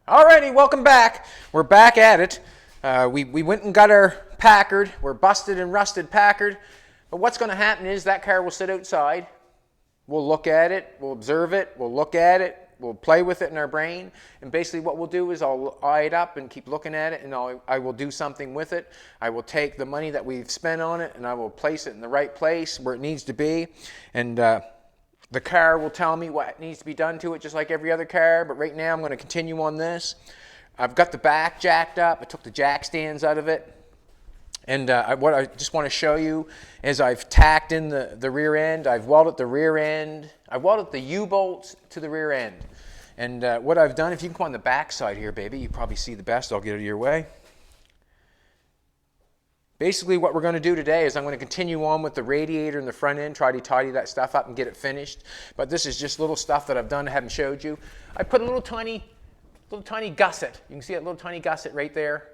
Alrighty, welcome back. We're back at it. We went and got our Packard. We're busted and rusted Packard. But what's going to happen is that car will sit outside. We'll look at it. We'll observe it. We'll look at it. We'll play with it in our brain. And basically what we'll do is I'll eye it up and keep looking at it, and I will do something with it. I will take the money that we've spent on it and I will place it in the right place where it needs to be. And the car will tell me what needs to be done to it, just like every other car. But right now I'm going to continue on this. I've got the back jacked up. I took the jack stands out of it. And what I just want to show you is I've tacked in the rear end. I've welded the rear end. I've welded the U-bolts to the rear end. And what I've done, if you can come on the back side here, baby, you probably see the best. I'll get it your way. Basically what we're going to do today is I'm going to continue on with the radiator in the front end, try to tidy that stuff up and get it finished. But this is just little stuff that I've done I haven't showed you. I put a little tiny gusset. You can see that little tiny gusset right there.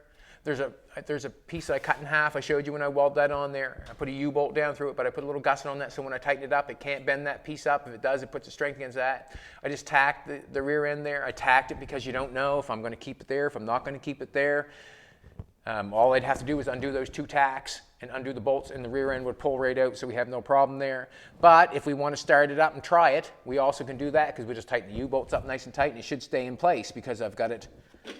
There's a piece that I cut in half. I showed you when I welded that on there. I put a U-bolt down through it, but I put a little gusset on that so when I tighten it up, it can't bend that piece up. If it does, it puts a strength against that. I just tacked the rear end there. I tacked it because you don't know if I'm going to keep it there, if I'm not going to keep it there. All I'd have to do is undo those two tacks and undo the bolts, and the rear end would pull right out, so we have no problem there. But if we want to start it up and try it, we also can do that because we just tighten the U-bolts up nice and tight, and it should stay in place because I've got it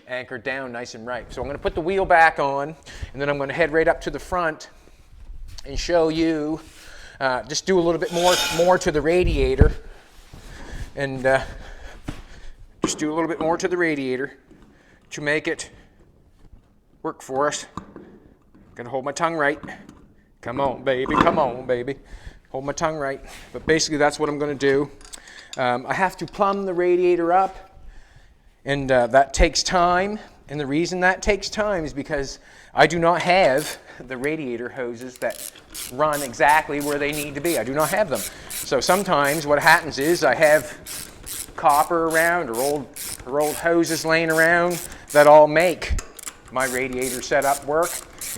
anchored down nice and right. So I'm going to put the wheel back on, and then I'm going to head right up to the front and show you, just do a little bit more to the radiator, and just do a little bit more to the radiator to make it work for us. Gonna hold my tongue right. Come on, baby. Come on, baby. Hold my tongue right. But basically, that's what I'm gonna do. I have to plumb the radiator up, and that takes time. And the reason that takes time is because I do not have the radiator hoses that run exactly where they need to be. I do not have them. So sometimes what happens is I have copper around or old hoses laying around that all make my radiator setup work.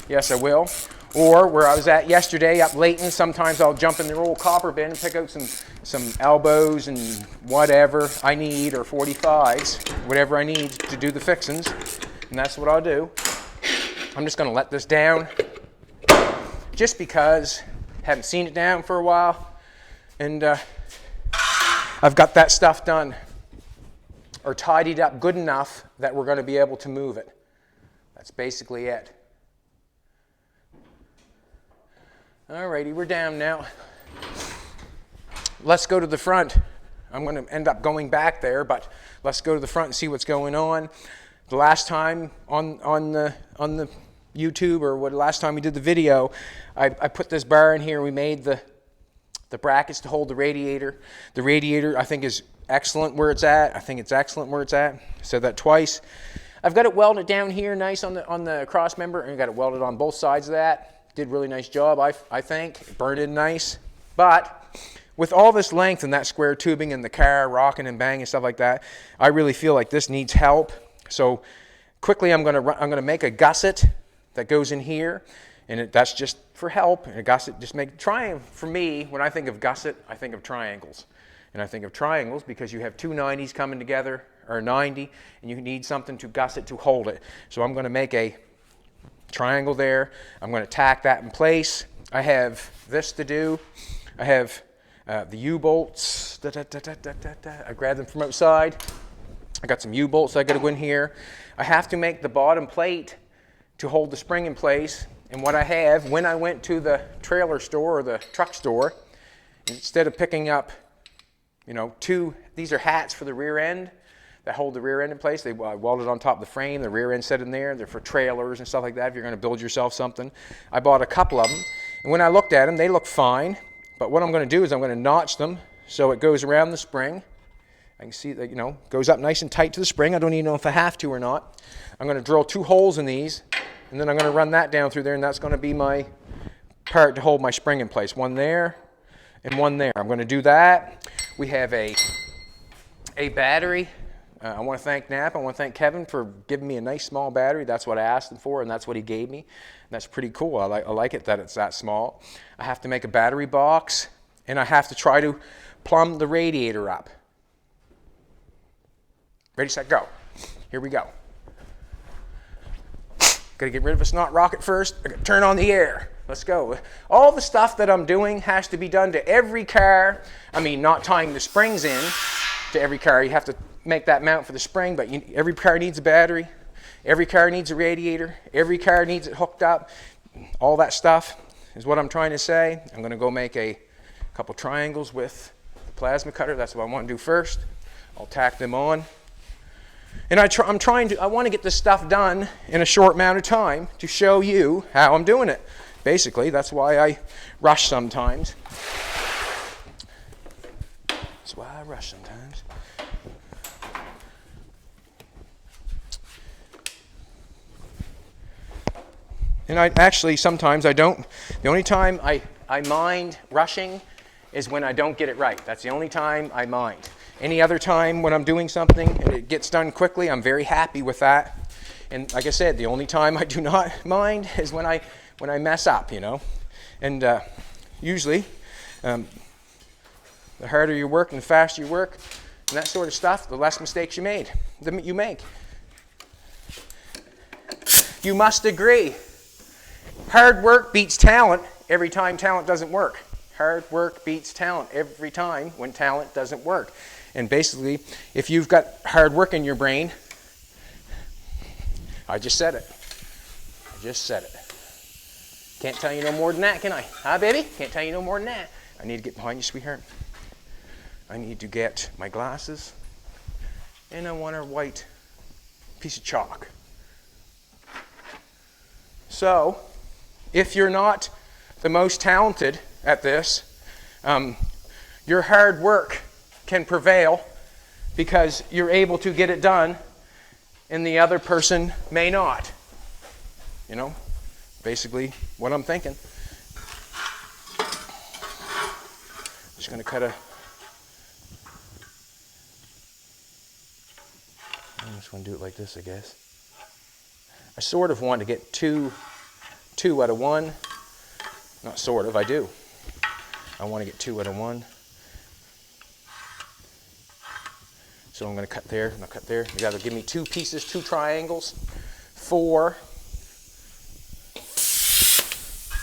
Yes, I will. Or where I was at yesterday up Layton, sometimes I'll jump in the old copper bin and pick out some elbows and whatever I need, or 45s, whatever I need to do the fixings. And that's what I'll do. I'm just going to let this down just because I haven't seen it down for a while. And I've got that stuff done or tidied up good enough that we're going to be able to move it. That's basically it. Alrighty, we're down now. Let's go to the front. I'm going to end up going back there, but let's go to the front and see what's going on. The last time on the YouTube, or last time we did the video, I put this bar in here. We made the brackets to hold the radiator. The radiator, I think, is excellent where it's at. I think it's excellent where it's at. I said that twice. I've got it welded down here nice on the cross member, and I've got it welded on both sides of that. Did a really nice job, I think. It burned in nice. But with all this length and that square tubing and the car rocking and banging and stuff like that, I really feel like this needs help. So quickly I'm gonna make a gusset that goes in here, and that's just for help. And a gusset just for me, when I think of gusset, I think of triangles. And I think of triangles because you have two 90s coming together, or 90, and you need something to gusset to hold it. So I'm going to make a triangle there. I'm going to tack that in place. I have this to do. I have the U-bolts. I grabbed them from outside. I got some U-bolts I got to go in here. I have to make the bottom plate to hold the spring in place. And what I have, when I went to the trailer store or the truck store, instead of picking up, these are hats for the rear end that hold the rear end in place. They welded on top of the frame. The rear end set in there. They're for trailers and stuff like that if you're going to build yourself something. I bought a couple of them, and when I looked at them, they look fine. But what I'm going to do is I'm going to notch them so it goes around the spring. I can see that, goes up nice and tight to the spring. I don't even know if I have to or not. I'm going to drill 2 holes in these, and then I'm going to run that down through there, and that's going to be my part to hold my spring in place. One there and one there. I'm going to do that. We have a battery. I want to thank Knapp. I want to thank Kevin for giving me a nice small battery. That's what I asked him for, and that's what he gave me. And that's pretty cool. I like it that it's that small. I have to make a battery box, and I have to try to plumb the radiator up. Ready, set, go. Here we go. Gotta get rid of a snot rocket first. I gotta turn on the air. Let's go. All the stuff that I'm doing has to be done to every car. I mean, not tying the springs in to every car. You have to make that mount for the spring, but every car needs a battery. Every car needs a radiator. Every car needs it hooked up. All that stuff is what I'm trying to say. I'm gonna go make a couple triangles with the plasma cutter. That's what I want to do first. I'll tack them on. And I want to get this stuff done in a short amount of time to show you how I'm doing it. Basically, that's why I rush sometimes. That's why I rush sometimes. And sometimes I don't. The only time I mind rushing is when I don't get it right. That's the only time I mind. Any other time when I'm doing something and it gets done quickly, I'm very happy with that. And like I said, the only time I do not mind is when I mess up, you know. And usually, the harder you work and the faster you work and that sort of stuff, the less mistakes you make. You must agree. Hard work beats talent every time talent doesn't work. Hard work beats talent every time when talent doesn't work. And basically, if you've got hard work in your brain, I just said it. Can't tell you no more than that, can I? Huh, baby? Can't tell you no more than that. I need to get behind you, sweetheart. I need to get my glasses, and I want a white piece of chalk. So, if you're not the most talented at this, your hard work can prevail because you're able to get it done and the other person may not. You know, basically what I'm thinking. Just going to cut I'm just going to do it like this, I guess. I sort of want to get two out of one. Not sort of, I do. I want to get 2 out of 1. So I'm going to cut there, and I'll cut there. You got to give me 2 pieces, 2 triangles for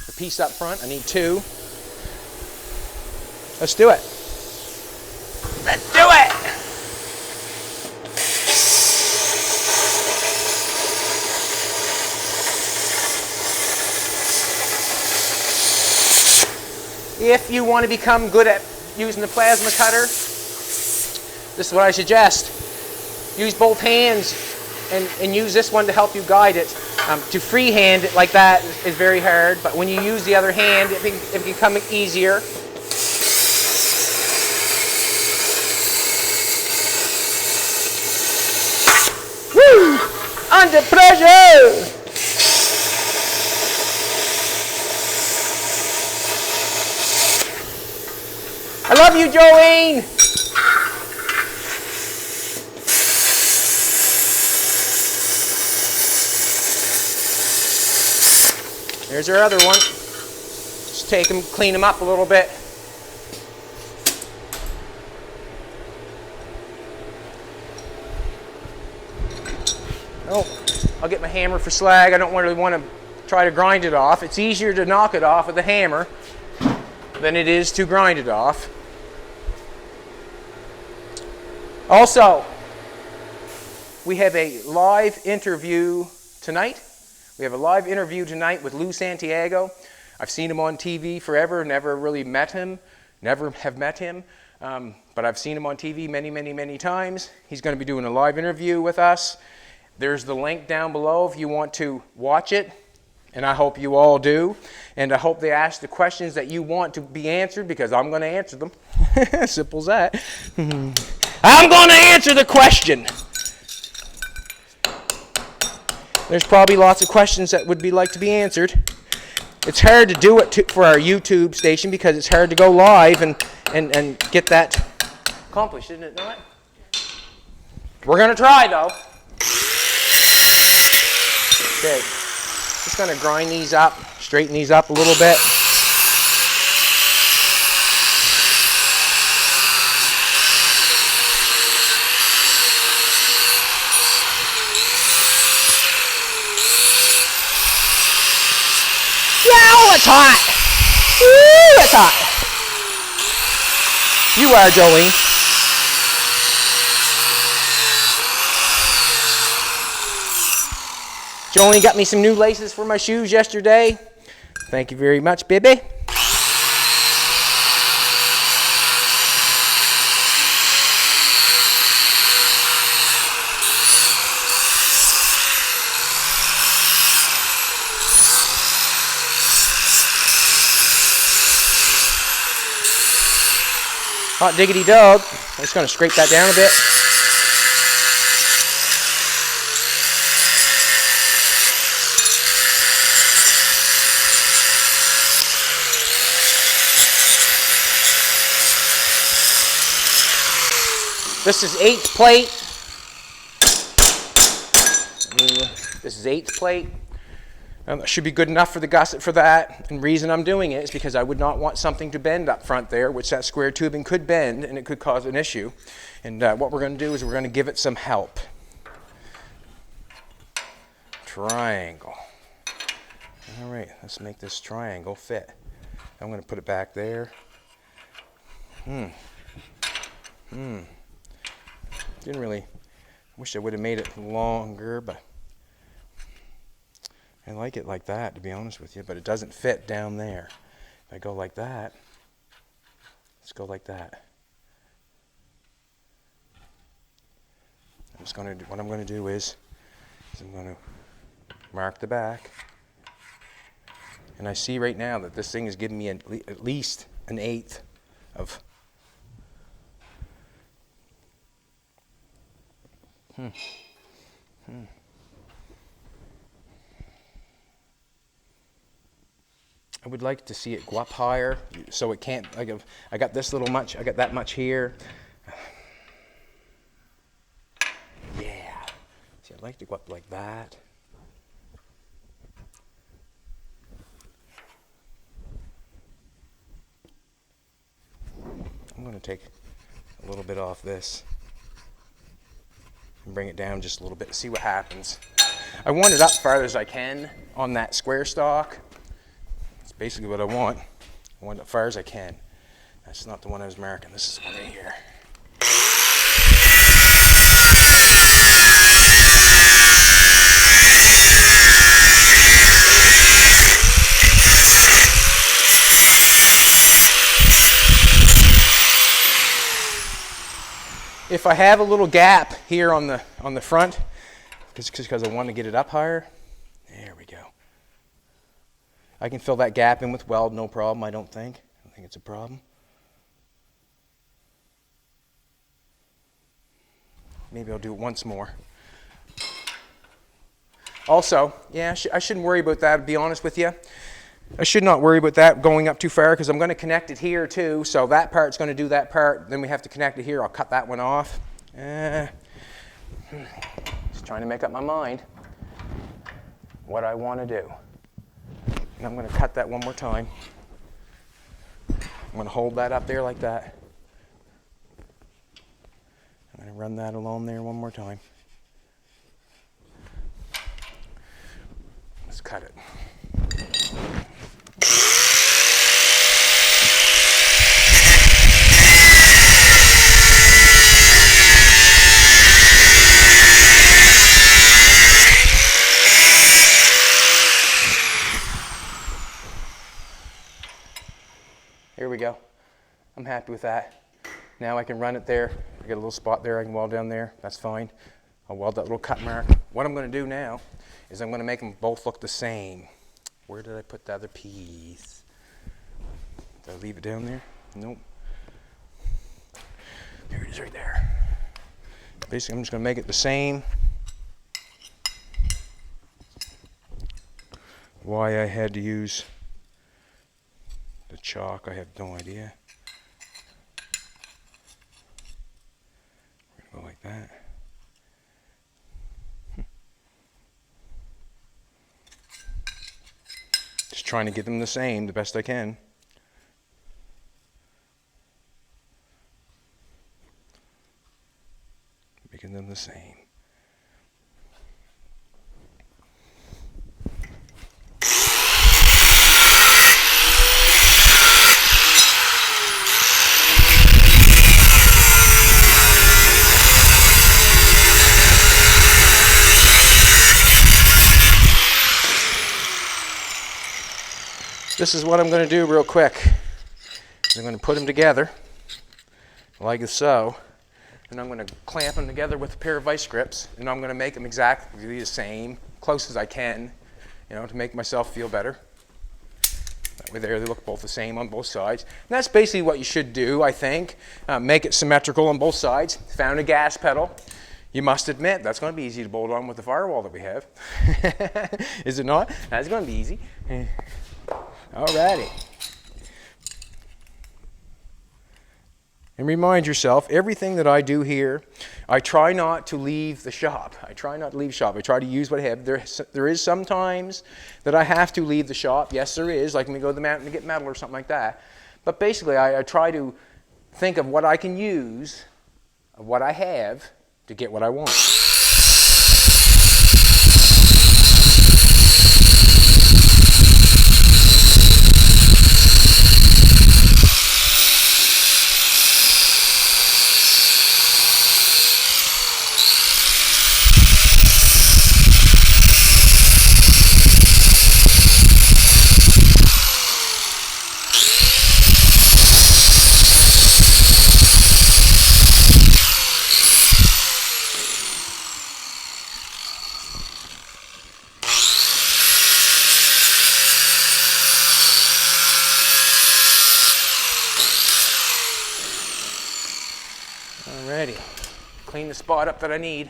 the piece up front. I need 2. Let's do it. Let's do it! If you want to become good at using the plasma cutter, this is what I suggest. Use both hands and use this one to help you guide it. To freehand it like that is very hard, but when you use the other hand, it can become easier. Woo! Under pressure! I love you, Jolene! There's our other one. Just take them, clean them up a little bit. Oh, I'll get my hammer for slag. I don't really want to try to grind it off. It's easier to knock it off with a hammer than it is to grind it off. Also, we have a live interview tonight. We have a live interview tonight with Lou Santiago. I've seen him on TV forever, never really met him, never have met him, but I've seen him on TV many, many, many times. He's going to be doing a live interview with us. There's the link down below if you want to watch it, and I hope you all do. And I hope they ask the questions that you want to be answered, because I'm going to answer them. Simple as that. I'm going to answer the question. There's probably lots of questions that would be like to be answered. It's hard to do it for our YouTube station because it's hard to go live and get that accomplished, isn't it not? We're going to try, though. Okay. Just going to grind these up, straighten these up a little bit. That's hot. Woo, that's hot. You are, Jolene. Jolene got me some new laces for my shoes yesterday. Thank you very much, baby. Hot diggity dog. I'm just going to scrape that down a bit. This is 8th plate. This is 8th plate. That should be good enough for the gusset for that. And the reason I'm doing it is because I would not want something to bend up front there, which that square tubing could bend and it could cause an issue. And what we're going to do is we're going to give it some help. Triangle. All right, let's make this triangle fit. I'm going to put it back there. Didn't really, wish I would have made it longer, but I like it like that, to be honest with you, but it doesn't fit down there. If I go like that, let's go like that. What I'm going to do is I'm going to mark the back, and I see right now that this thing is giving me at least an 1/8 of I would like to see it go up higher, so it can't. I got this little much. I got that much here. Yeah. See, I'd like to go up like that. I'm going to take a little bit off this and bring it down just a little bit. See what happens. I want it up far as I can on that square stock. Basically what I want it as far as I can. That's not the one I was marking. This is the one right here. If I have a little gap here on the front, just because I want to get it up higher, there we go. I can fill that gap in with weld, no problem, I don't think. I don't think it's a problem. Maybe I'll do it once more. Also, yeah, I shouldn't worry about that, to be honest with you. I should not worry about that going up too far because I'm going to connect it here too. So that part's going to do that part. Then we have to connect it here. I'll cut that one off. Just trying to make up my mind what I want to do. And I'm going to cut that one more time. I'm going to hold that up there like that. I'm going to run that along there one more time. Let's cut it. Here we go. I'm happy with that. Now I can run it there. I got a little spot there I can weld down there. That's fine. I'll weld that little cut mark. What I'm going to do now is I'm going to make them both look the same. Where did I put the other piece? Did I leave it down there? Nope. There it is right there. Basically, I'm just going to make it the same. Why I had to use the chalk, I have no idea. We're going to go like that. Just trying to get them the same the best I can. Making them the same. this is what I'm going to do real quick. I'm going to put them together like so, and I'm going to clamp them together with a pair of vice grips, and I'm going to make them exactly the same, close as I can, you know, to make myself feel better. That way there, they look both the same on both sides. And that's basically what you should do, I think. Make it symmetrical on both sides. Found a gas pedal. You must admit, that's going to be easy to bolt on with the firewall that we have. Is it not? That's going to be easy. Alrighty. And remind yourself, everything that I do here, I try not to leave the shop. I try not to leave shop. I try to use what I have. There is sometimes that I have to leave the shop. Yes, there is, like when we go to the mountain to get metal or something like that. But basically, I try to think of what I can use, of what I have, to get what I want. Alrighty, clean the spot up that I need.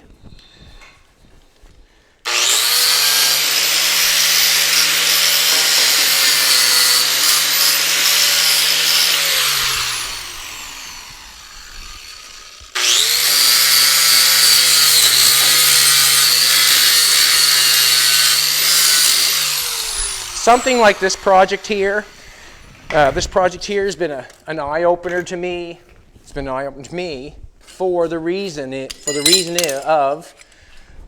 Something like this project here. This project here has been an eye-opener to me. It's been an eye-opener to me for the reason of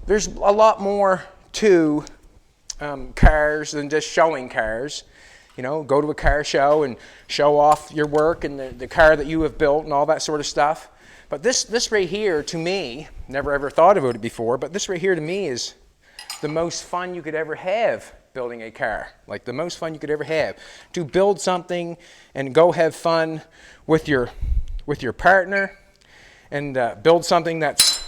there's a lot more to cars than just showing cars. You know, go to a car show and show off your work and the car that you have built and all that sort of stuff. But this right here, to me, never ever thought about it before, but this right here to me is the most fun you could ever have building a car. Like the most fun you could ever have. To build something and go have fun with your partner and build something that's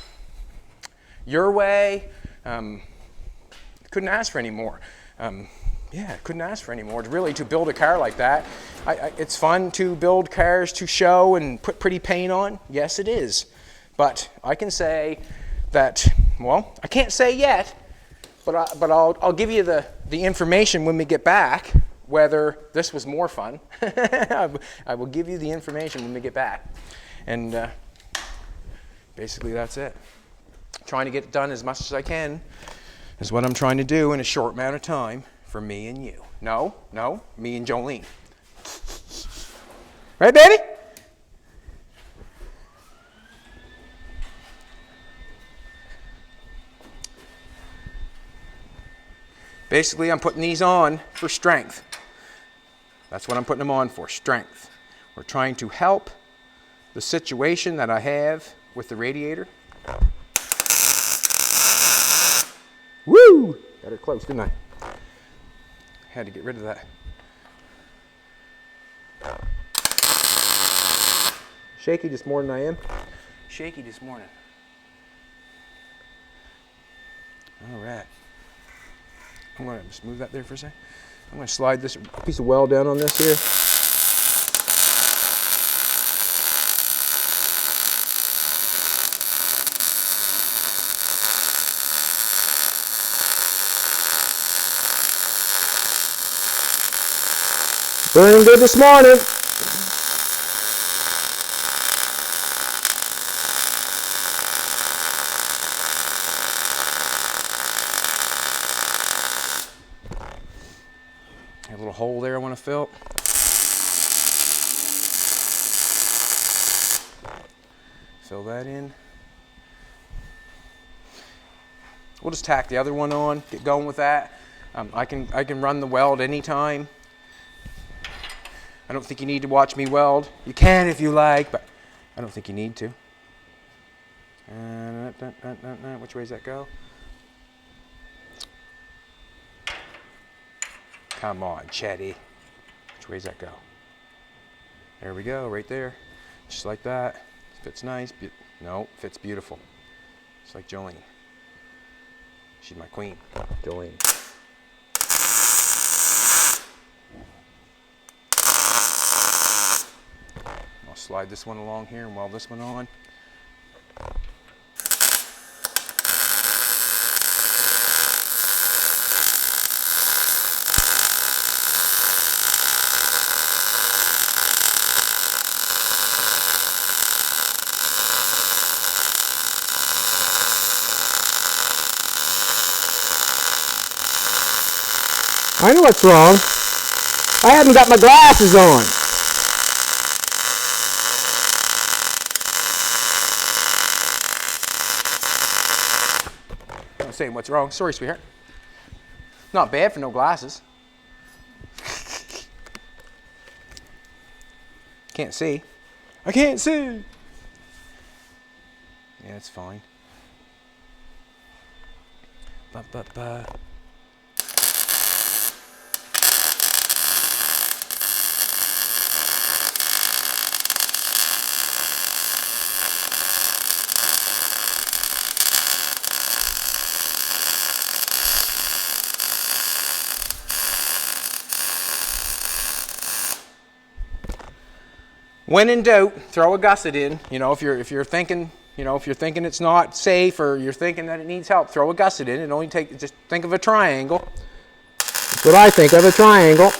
your way. Couldn't ask for any more. Yeah, couldn't ask for any more. Really, to build a car like that. It's fun to build cars to show and put pretty paint on. Yes, it is. But I can say that, well, I can't say yet, but I'll give you the information when we get back, whether this was more fun. I will give you the information when we get back. And basically that's it. Trying to get it done as much as I can is what I'm trying to do in a short amount of time for me and you. No, me and Jolene. Right, baby? Basically, I'm putting these on for strength. That's what I'm putting them on for, strength. We're trying to help the situation that I have with the radiator. Woo! Got her close, didn't I? Had to get rid of that. Shaky this morning I am. Shaky this morning. All right. I'm going to just move that there for a second. I'm going to slide this piece of weld down on this here. Burning good this morning. A little hole there I want to fill. Fill that in. We'll just tack the other one on, get going with that. I can run the weld anytime. I don't think you need to watch me weld. You can if you like, but I don't think you need to. Which way does that go? Come on, Chetty. Which way does that go? There we go, right there. Just like that. Fits nice. No, fits beautiful. It's like Jolene. She's my queen. Jolene. I'll slide this one along here and weld this one on. I know what's wrong. I haven't got my glasses on. I'm saying what's wrong. Sorry, sweetheart. Not bad for no glasses. Can't see. I can't see. Yeah, it's fine. Ba-ba-ba. When in doubt, throw a gusset in. You know, if you're thinking, if you're thinking it's not safe or you're thinking that it needs help, throw a gusset in. It only just think of a triangle. That's what I think of, a triangle.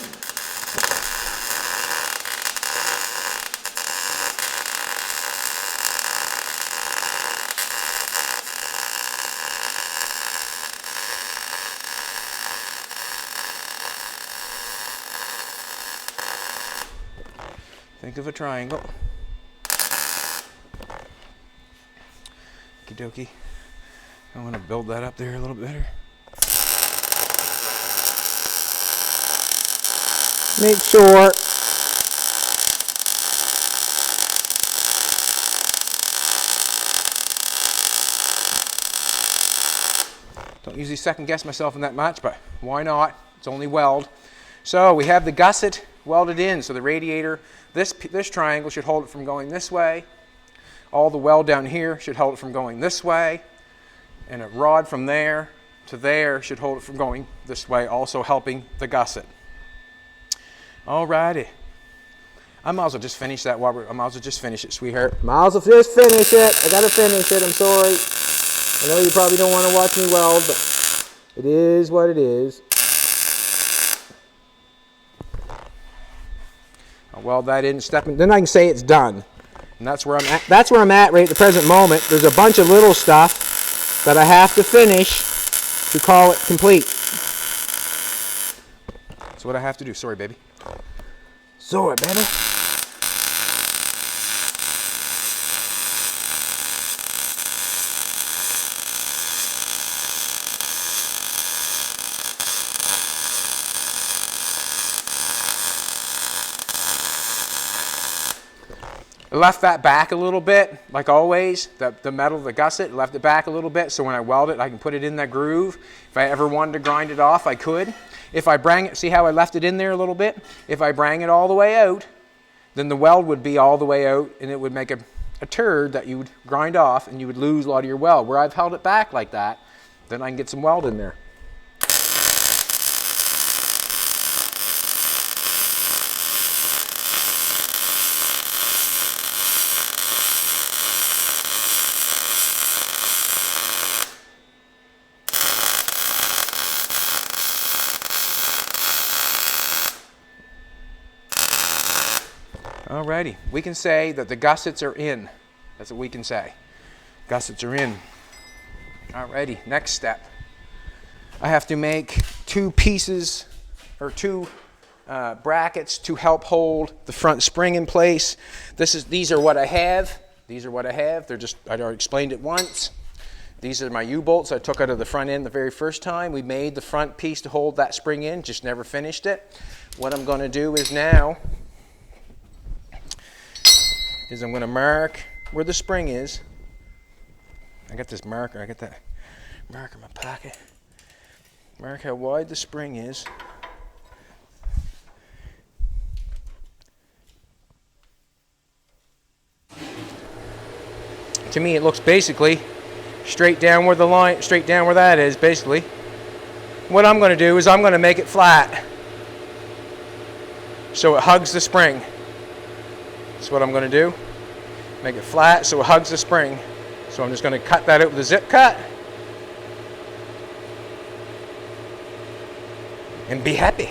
Think of a triangle. Okie dokie. I'm going to build that up there a little better. Make sure. Don't usually second guess myself in that much, but why not? It's only weld. So we have the gusset welded in, so the radiator, this triangle should hold it from going this way. All the weld down here should hold it from going this way. And a rod from there to there should hold it from going this way, also helping the gusset. Alrighty. I might as well just finish that, Robert. I might as well just finish it, sweetheart. Might as well just finish it. I gotta finish it, I'm sorry. I know you probably don't want to watch me weld, but it is what it is. I'll weld that in, Then I can say it's done. And that's where I'm at. That's where I'm at right at the present moment. There's a bunch of little stuff that I have to finish to call it complete. That's what I have to do. Sorry, baby. Sorry, baby. I left that back a little bit, like always, the metal, the gusset, left it back a little bit so when I weld it, I can put it in that groove. If I ever wanted to grind it off, I could. If I bring it, see how I left it in there a little bit? If I bring it all the way out, then the weld would be all the way out and it would make a turd that you would grind off and you would lose a lot of your weld. Where I've held it back like that, then I can get some weld in there. Alrighty, we can say that the gussets are in. That's what we can say. Gussets are in. Alrighty, next step. I have to make two pieces or two brackets to help hold the front spring in place. These are what I have. These are what I have. I already explained it once. These are my U-bolts I took out of the front end the very first time. We made the front piece to hold that spring in, just never finished it. What I'm going to do is now I'm going to mark where the spring is. I got this marker. I got that marker in my pocket. Mark how wide the spring is. To me, it looks basically straight down where that is, basically. What I'm going to do is I'm going to make it flat so it hugs the spring. That's what I'm going to do. Make it flat so it hugs the spring. So I'm just going to cut that out with a zip cut and be happy.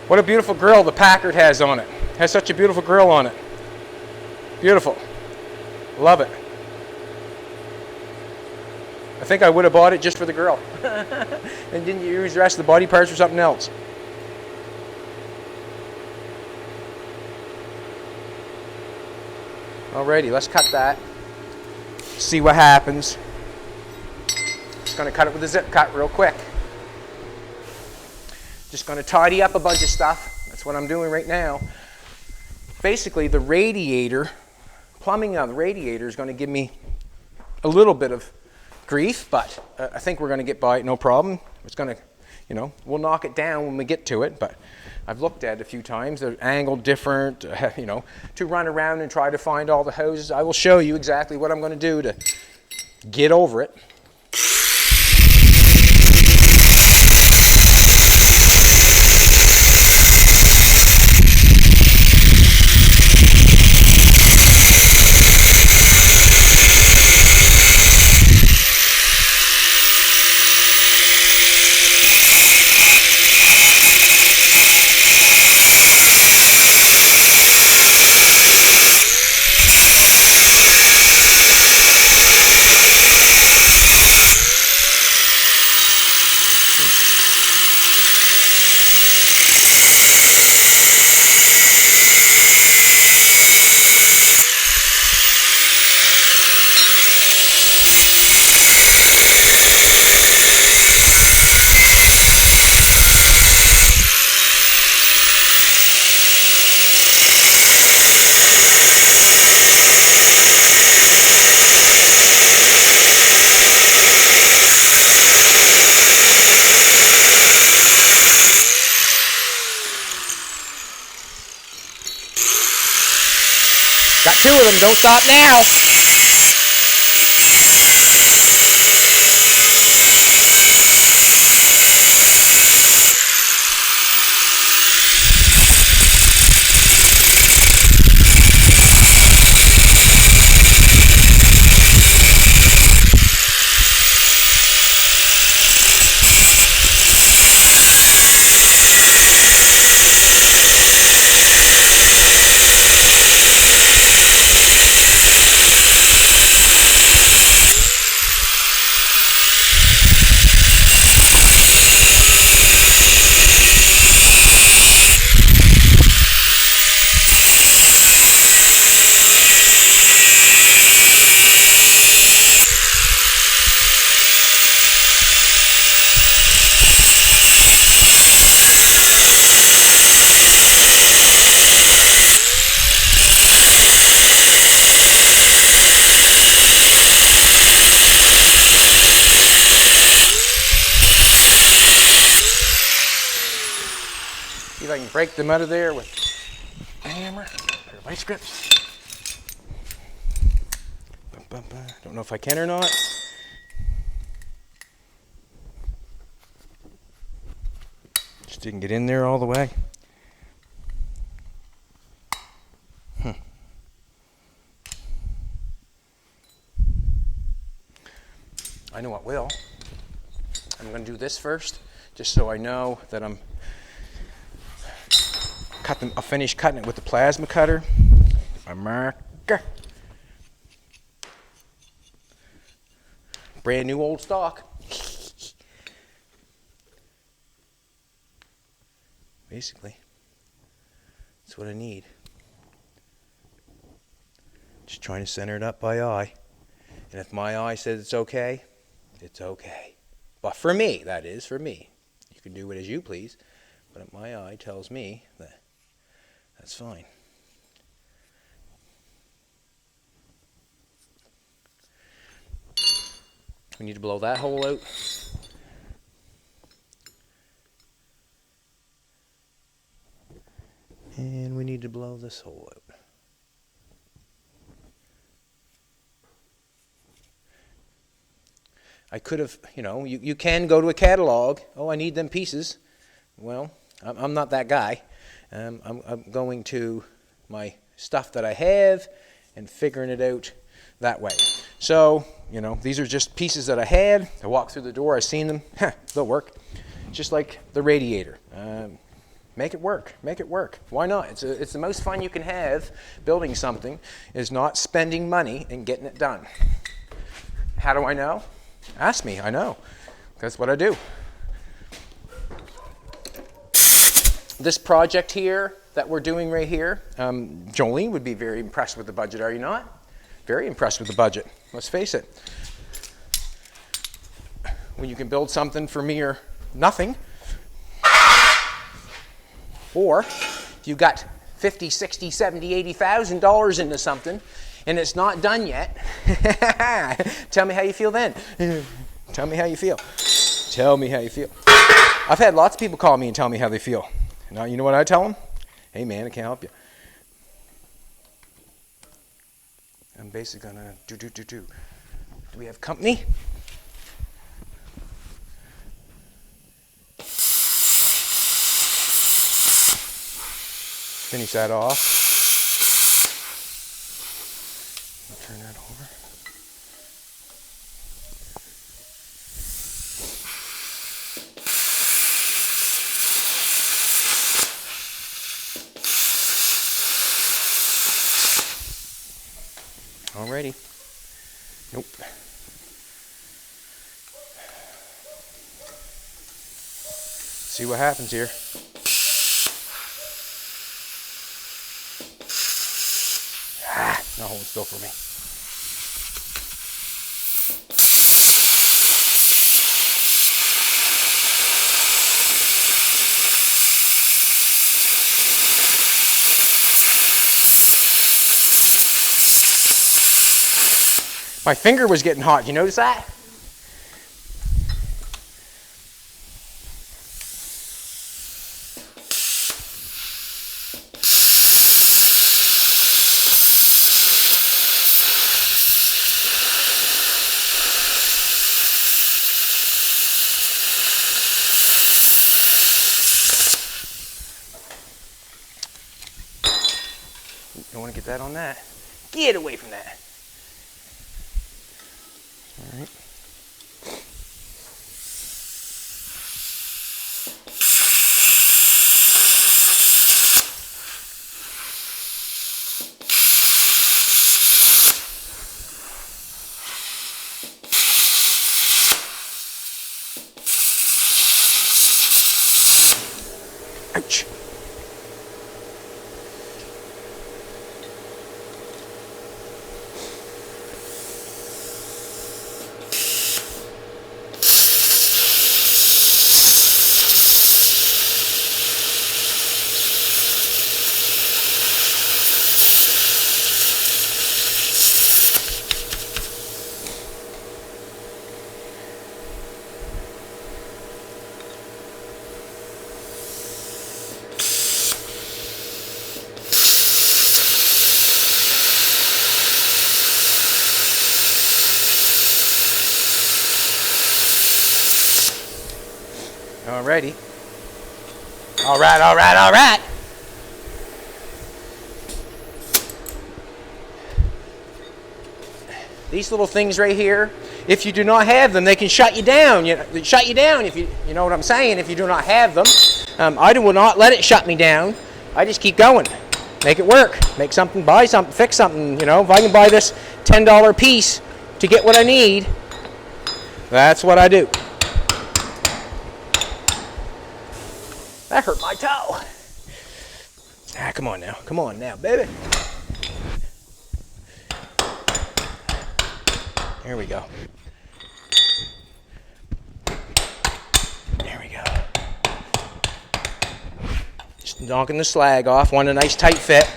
What a beautiful grill the Packard has on it. It has such a beautiful grill on it. Beautiful. Love it. I think I would have bought it just for the grill. And didn't use the rest of the body parts for something else. Alrighty, let's cut that. See what happens. Just going to cut it with a zip cut real quick. Just going to tidy up a bunch of stuff. That's what I'm doing right now. Basically, the radiator, plumbing on the radiator is going to give me a little bit of grief, but I think we're going to get by it no problem. It's going to, we'll knock it down when we get to it, but I've looked at it a few times. They're angled different, to run around and try to find all the hoses. I will show you exactly what I'm going to do to get over it. Got two of them, don't stop now. See if I can break them out of there with a hammer or vice grips. Don't know if I can or not. Just didn't get in there all the way. I know what will. I'm going to do this first, just so I know that I'll finish cutting it with the plasma cutter. My marker. Brand new old stock. Basically, that's what I need. Just trying to center it up by eye. And if my eye says it's okay, it's okay. But for me, that is for me. You can do it as you please. But if my eye tells me that, that's fine. We need to blow that hole out. need to blow this hole out. I could have, you know, you can go to a catalog. Oh, I need them pieces. Well, I'm not that guy. I'm going to my stuff that I have and figuring it out that way. So, you know, these are just pieces that I had. I walked through the door, I seen them. They'll work. Just like the radiator. Make it work. Make it work. Why not? It's the most fun you can have building something is not spending money and getting it done. How do I know? Ask me. I know. That's what I do. This project here that we're doing right here, Jolene would be very impressed with the budget, are you not? Very impressed with the budget. Let's face it. When you can build something for mere nothing, or if you got $50, $60, $70, $80,000 into something and it's not done yet, tell me how you feel then. Tell me how you feel. Tell me how you feel. I've had lots of people call me and tell me how they feel. Now, you know what I tell them? Hey man, I can't help you. I'm basically gonna do. Do we have company? Finish that off. Turn that over. Alrighty. Nope. See what happens here. Not holding still for me. My finger was getting hot. You notice that? Don't want to get that on that. Get away from that. All right. Ouch. Alrighty. All right. These little things right here, if you do not have them, they can shut you down. They shut you down if you know what I'm saying, if you do not have them. I will not let it shut me down. I just keep going. Make it work. Make something, buy something, fix something. You know, if I can buy this $10 piece to get what I need, that's what I do. That hurt my toe. Ah, come on now. Come on now, baby. There we go. There we go. Just knocking the slag off. Want a nice tight fit.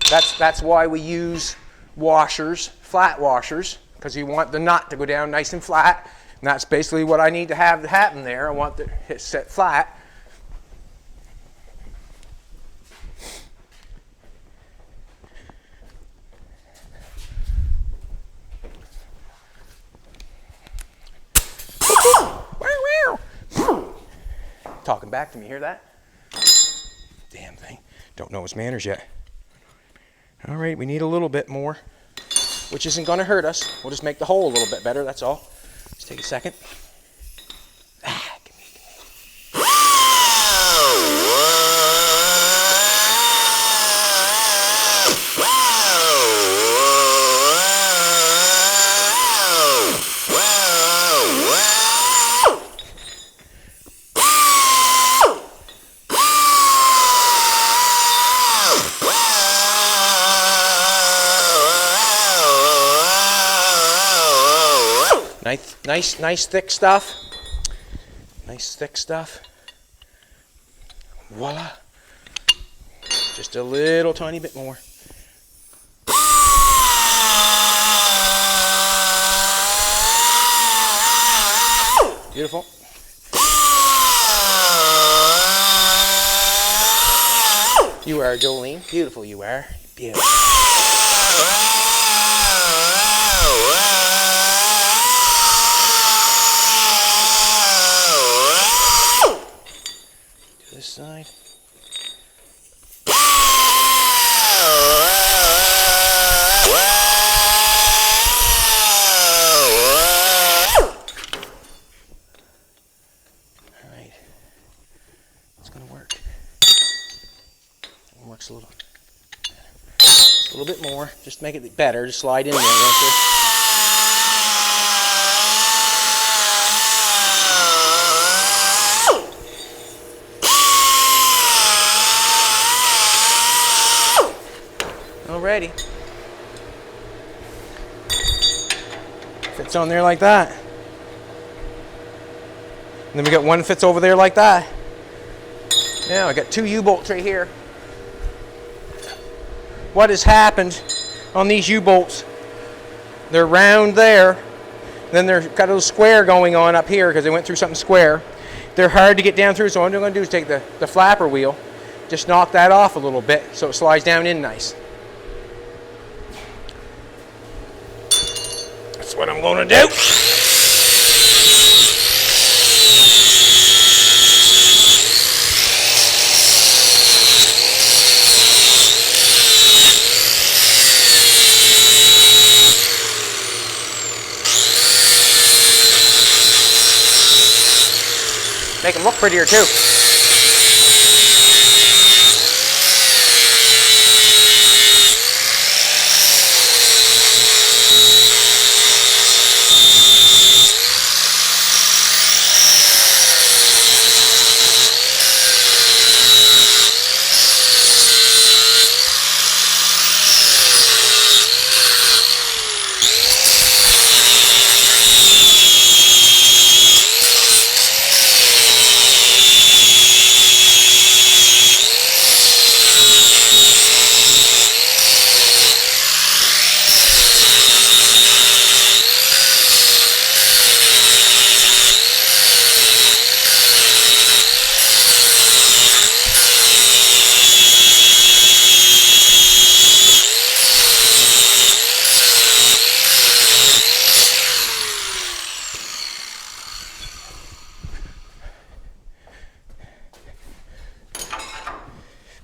That's why we use washers, flat washers, because you want the nut to go down nice and flat. And that's basically what I need to have happen there. I want it set flat. talking back to me. Hear that? Damn thing. Don't know its manners yet. All right, we need a little bit more, which isn't going to hurt us. We'll just make the hole a little bit better, that's all. Just take a second. Nice thick stuff. Nice thick stuff. Voila. Just a little tiny bit more. Beautiful. You are, Jolene. Beautiful you are. Beautiful. This side. Alright. It's gonna work. It works a little bit more. Just make it better. Just slide in there, don't you? Alrighty. Fits on there like that. And then we got one fits over there like that. Now I got two U-bolts right here. What has happened on these U-bolts? They're round there. Then they've got a little square going on up here because they went through something square. They're hard to get down through, so what I'm going to do is take the flapper wheel, just knock that off a little bit so it slides down in nice. That's what I'm going to do. Make them look prettier too.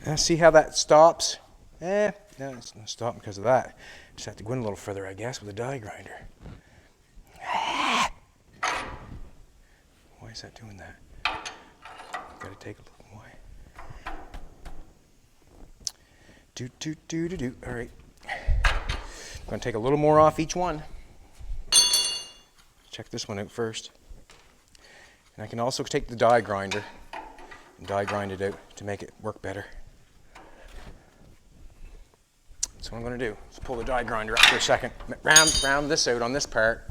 Now see how that stops? No, it's not stopping because of that. Just have to go in a little further, I guess, with a die grinder. Why is that doing that? Gotta take a look. Why? Do. All right. I'm gonna take a little more off each one. Check this one out first. And I can also take the die grinder and die grind it out to make it work better. So what I'm going to do is pull the die grinder up for a second, round this out on this part.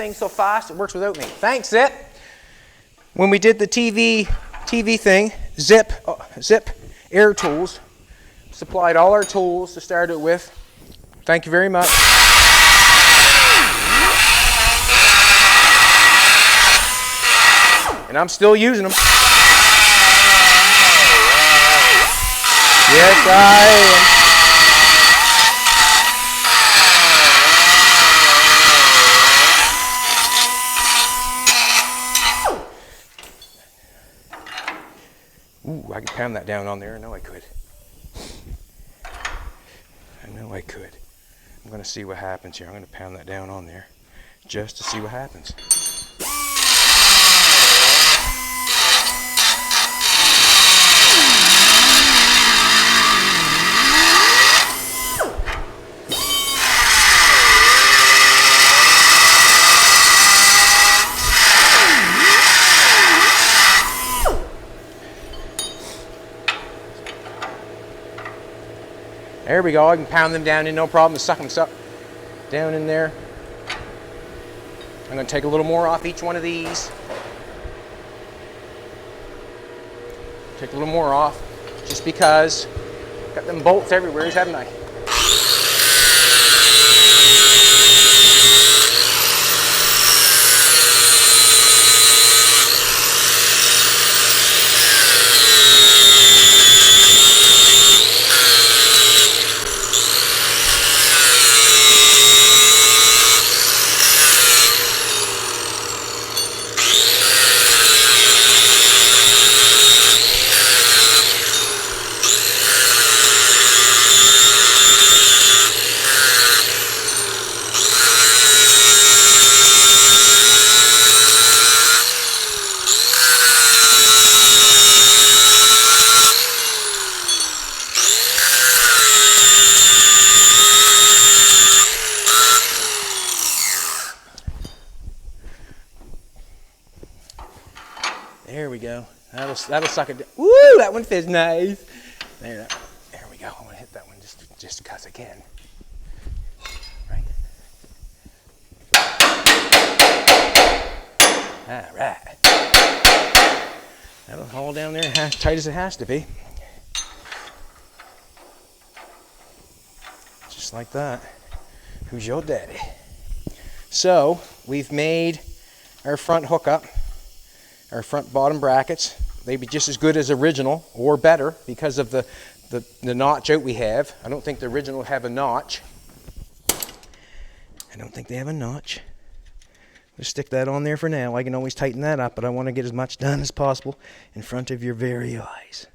thing so fast, it works without me. Thanks, Zip. When we did the TV thing, Zip Air Tools supplied all our tools to start it with. Thank you very much. And I'm still using them. Yes, I am. Ooh, I could pound that down on there. I know I could. I know I could. I'm going to see what happens here. I'm going to pound that down on there just to see what happens. There we go. I can pound them down in no problem. Suck them down in there. I'm going to take a little more off each one of these. Take a little more off just because got them bolts everywhere, haven't I? There we go. That'll suck it down. Woo! That one feels nice. There we go. I'm gonna hit that one just because I can. Right. All right. That'll hold down there as tight as it has to be. Just like that. Who's your daddy? So we've made our front hookup. Our front bottom brackets, they'd be just as good as original or better because of the notch out we have. I don't think the original have a notch. I don't think they have a notch. Just stick that on there for now. I can always tighten that up, but I want to get as much done as possible in front of your very eyes.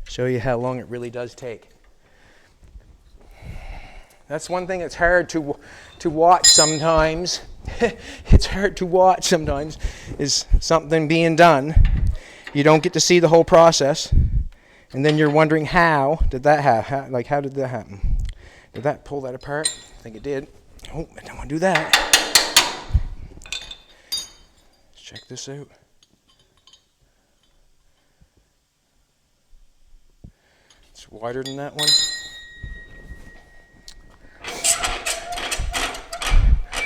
Show you how long it really does take. That's one thing that's hard to watch sometimes. It's hard to watch sometimes, is something being done. You don't get to see the whole process, and then you're wondering how did that happen? How did that happen? Did that pull that apart? I think it did. Oh, I don't want to do that. Let's check this out. It's wider than that one.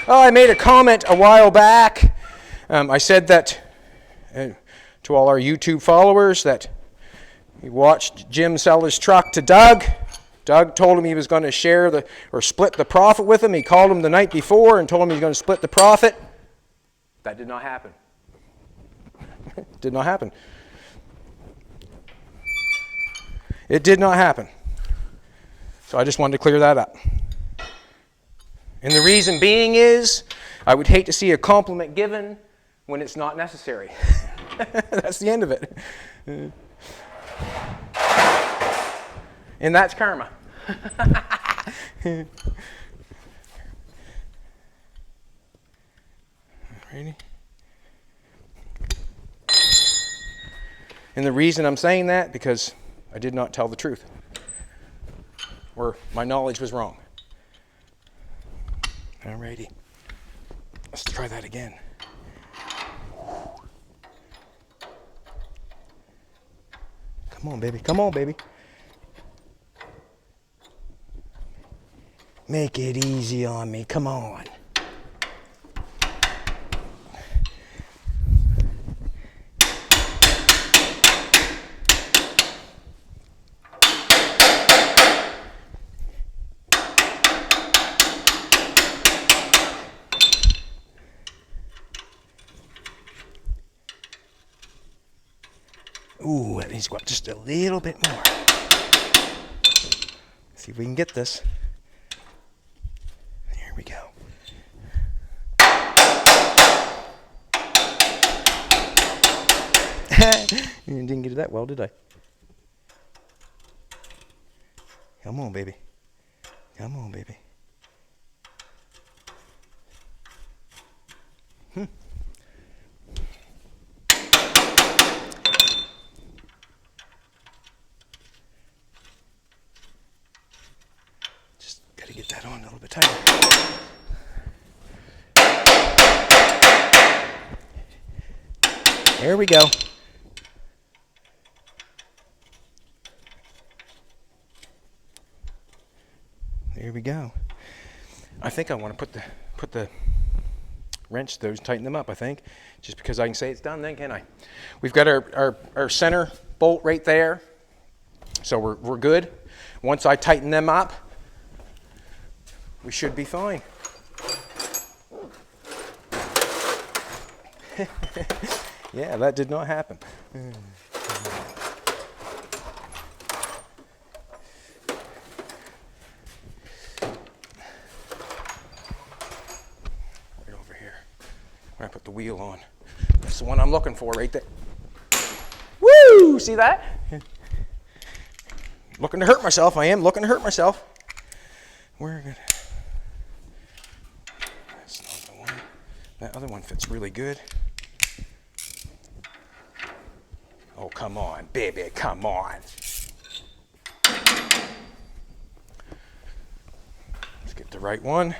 Oh, I made a comment a while back. I said that to all our YouTube followers that he watched Jim sell his truck to Doug. Doug told him he was going to share or split the profit with him. He called him the night before and told him he was going to split the profit. That did not happen. Did not happen. It did not happen. So I just wanted to clear that up. And the reason being is, I would hate to see a compliment given when it's not necessary. That's the end of it. And that's karma. Ready? And the reason I'm saying that, because I did not tell the truth. Or my knowledge was wrong. Alrighty, let's try that again. Come on, baby. Come on, baby. Make it easy on me. Come on. Ooh, that needs to go up just a little bit more. See if we can get this. Here we go. Didn't get it that well, did I? Come on, baby. Come on, baby. Just gotta get that on a little bit tighter. There we go. There we go. I think I want to put the wrench those, tighten them up, I think. Just because I can say it's done then, can I? We've got our center bolt right there. So we're good. Once I tighten them up, we should be fine. Yeah, that did not happen. Right over here. When I put the wheel on. That's the one I'm looking for right there. Woo! See that? Looking to hurt myself. I am looking to hurt myself. We're gonna. That's not the one. That other one fits really good. Oh, come on, baby, come on. Let's get the right one.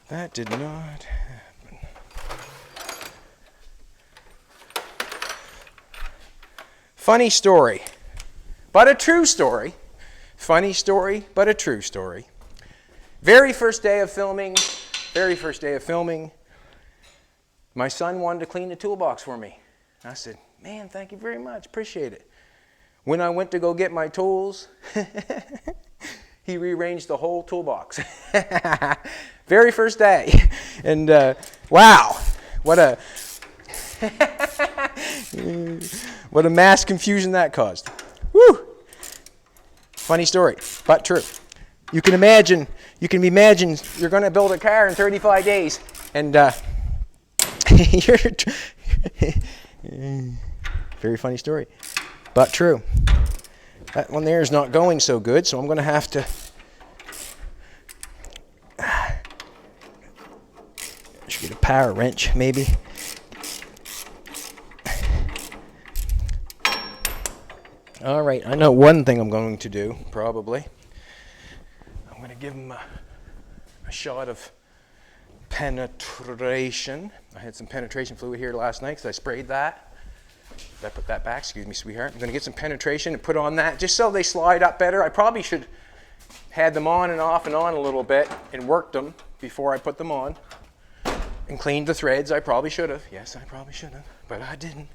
That did not happen. Funny story, but a true story. Funny story, but a true story. Very first day of filming, my son wanted to clean the toolbox for me. I said, man, thank you very much, appreciate it. When I went to go get my tools, he rearranged the whole toolbox. Very first day. And wow, what a what a mass confusion that caused. Woo! Funny story, but true. You can imagine you're going to build a car in 35 days, and very funny story, but true. That one there is not going so good, so I'm going to have to should get a power wrench maybe. All right, I know one thing I'm going to do, probably. I'm going to give him a shot of penetration. I had some penetration fluid here last night because I sprayed that. Did I put that back? Excuse me, sweetheart. I'm going to get some penetration and put on that just so they slide up better. I probably should had them on and off and on a little bit and worked them before I put them on and cleaned the threads. I probably should have. Yes, I probably should have, but I didn't.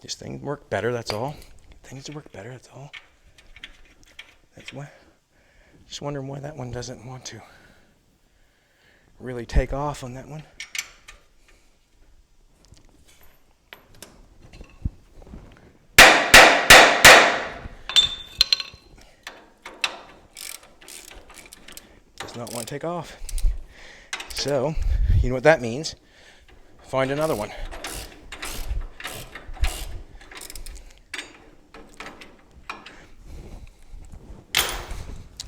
Just things work better, that's all. Things work better, that's all. That's why. Just wondering why that one doesn't want to really take off on that one. Does not want to take off. So, you know what that means? Find another one.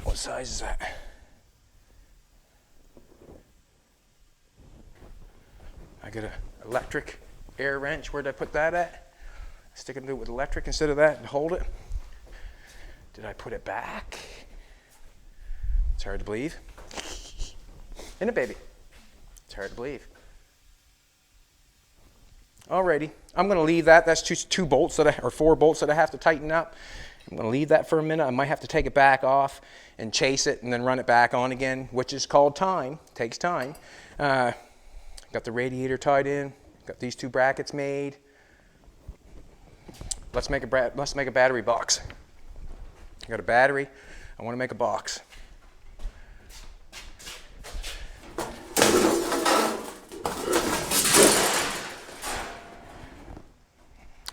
What size is that? I got an electric air wrench. Where'd I put that at? Stick it with electric instead of that and hold it. Did I put it back? It's hard to believe. Isn't it, baby? It's hard to believe. Alrighty, I'm going to leave that. That's two bolts or 4 bolts that I have to tighten up. I'm going to leave that for a minute. I might have to take it back off and chase it and then run it back on again, which is called time. Takes time. Got the radiator tied in. Got these 2 brackets made. Let's make a battery box. Got a battery. I want to make a box.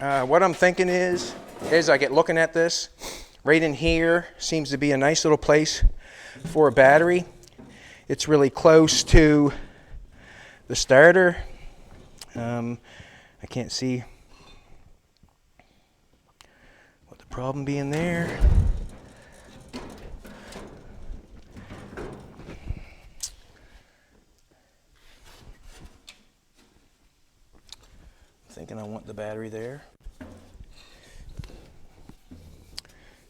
What I'm thinking is, as I get looking at this, right in here seems to be a nice little place for a battery. It's really close to the starter. I can't see what the problem being there. Thinking I want the battery there.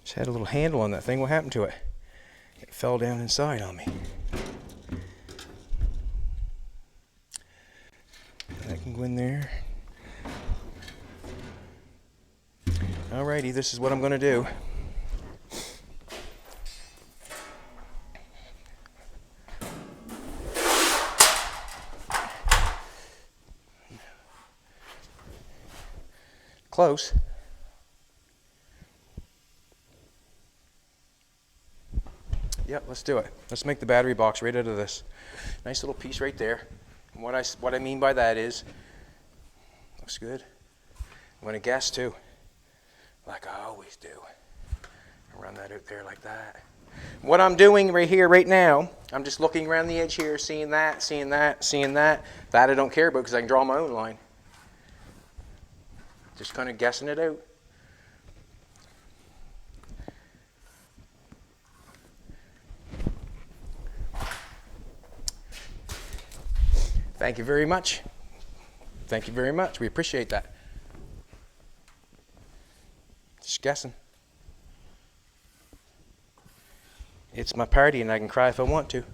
Just had a little handle on that thing. What happened to it? It fell down inside on me. That can go in there. Alrighty, this is what I'm going to do. Close. Yep, let's do it. Let's make the battery box right out of this. Nice little piece right there. And what I mean by that is, looks good. I'm going to guess too, like I always do. Run that out there like that. What I'm doing right here, right now, I'm just looking around the edge here, seeing that, seeing that, seeing that. That I don't care about because I can draw my own line. Just kind of guessing it out. Thank you very much. Thank you very much. We appreciate that. Just guessing. It's my party and I can cry if I want to.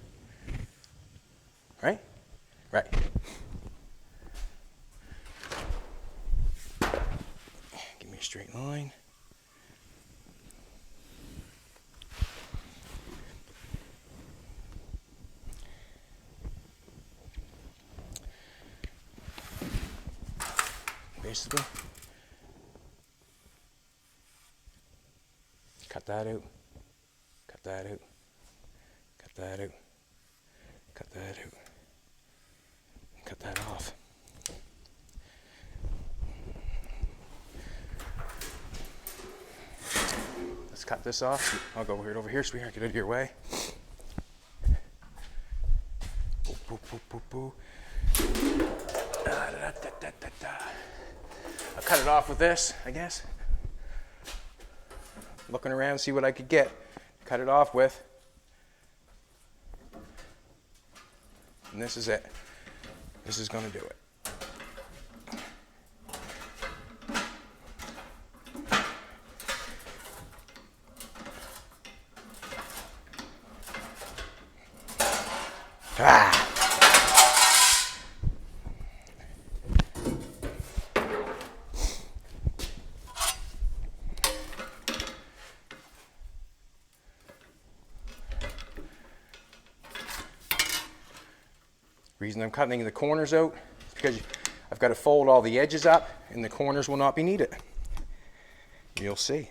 Right? Right. Give me a straight line. Basically, cut that out, cut that out, cut that out, cut that out, cut that off. Let's cut this off. I'll go right over here, sweetheart, get out of your way. Boo, boo, boo, boo, boo. I'll cut it off with this, I guess. Looking around, see what I could get. Cut it off with. And this is it. This is going to do it. Ah! Reason I'm cutting the corners out is because I've got to fold all the edges up and the corners will not be needed. You'll see.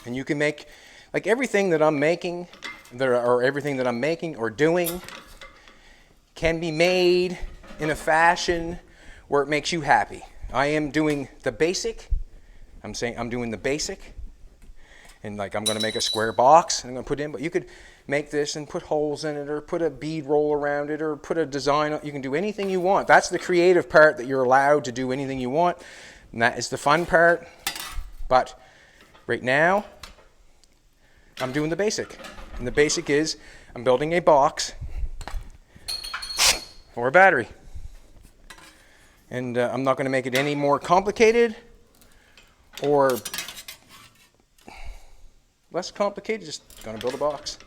And you can make, like everything that I'm making, or everything that I'm making or doing can be made in a fashion where it makes you happy. I am doing the basic. I'm saying I'm doing the basic. And like I'm going to make a square box and I'm going to put in, but you could make this and put holes in it or put a bead roll around it or put a design. You can do anything you want. That's the creative part, that you're allowed to do anything you want. And that is the fun part. But right now, I'm doing the basic. And the basic is I'm building a box for a battery. And I'm not going to make it any more complicated or less complicated, just going to build a box.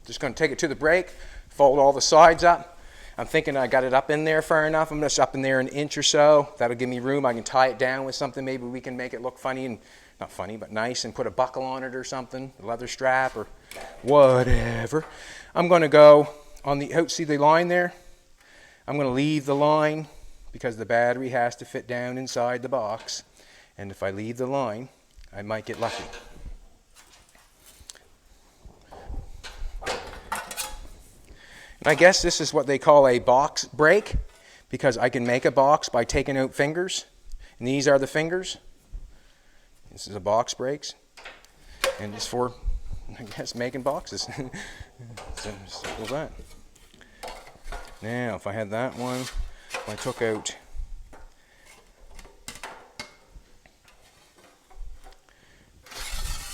Just going to take it to the break, fold all the sides up. I'm thinking I got it up in there far enough. I'm just up in there an inch or so. That'll give me room. I can tie it down with something. Maybe we can make it look funny, and not funny, but nice, and put a buckle on it or something, a leather strap or whatever. I'm going to go on the, see the line there? I'm going to leave the line because the battery has to fit down inside the box. And if I leave the line, I might get lucky. And I guess this is what they call a box break, because I can make a box by taking out fingers. And these are the fingers. This is a box breaks. And it's for, I guess, making boxes. So simple as that. Now, if I had that one, if I took out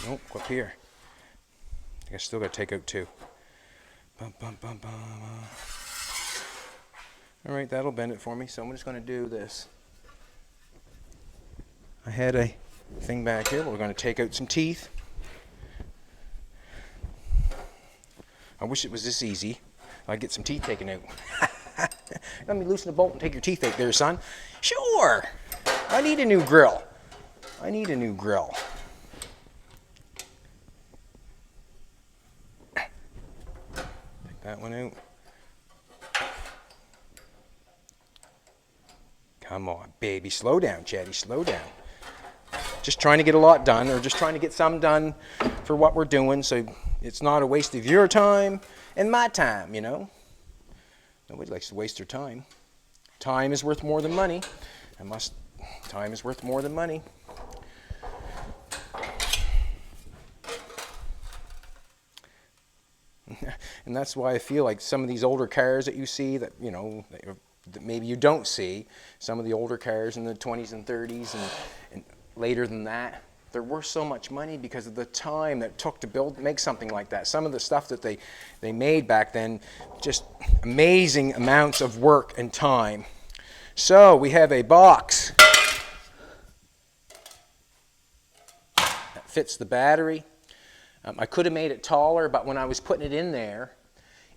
nope, up here. I think I still got to take out two. Bum, bum, bum, bum. All right, that'll bend it for me. So I'm just going to do this. I had a thing back here. We're going to take out some teeth. I wish it was this easy. I'd get some teeth taken out. Let me loosen the bolt and take your teeth out there, son. Sure. I need a new grill. I need a new grill. Take that one out. Come on, baby. Slow down, Chatty. Slow down. Just trying to get a lot done, or just trying to get some done for what we're doing, so it's not a waste of your time and my time, you know. Nobody likes to waste their time. Time is worth more than money. Time is worth more than money. And that's why I feel like some of these older cars that you see that, you know, that maybe you don't see, some of the older cars in the 20s and 30s and later than that, they're worth so much money because of the time that it took to make something like that. Some of the stuff that they made back then, just amazing amounts of work and time. So we have a box that fits the battery. I could have made it taller, but when I was putting it in there,